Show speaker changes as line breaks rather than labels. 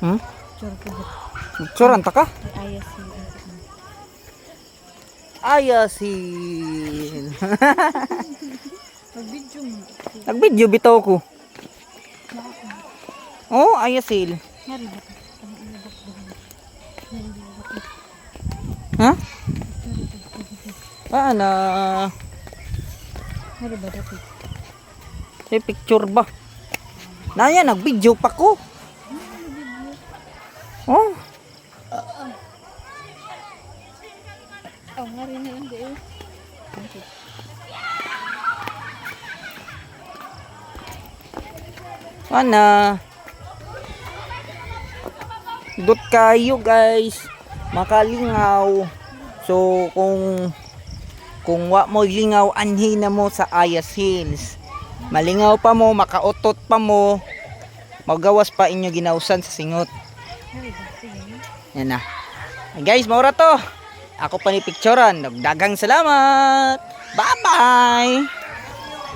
Hmm?
Picture ko ba?
Picturean ta ka?
Ayas si
Ayasin.
Pag-video mo.
Nag-video bitaw ko. Oh, ayasil.
Ngari ba ito?
Ha? Ana.
Ngari ba ito?
May picture ba? Naya, nag-video pa ko. Oh.
Oh, ngari na lang din.
Ana. Dot kayo guys. Makalingaw. So kung wa mo lingaw anhi na mo sa Ayas Hills. Malingaw pa mo, makautot pa mo. Magawas pa inyo ginausan sa singot.
Ngari ba? Sige.
Yan na. Guys, maura to. Ako pa ni picturean. Dagang salamat. Bye-bye.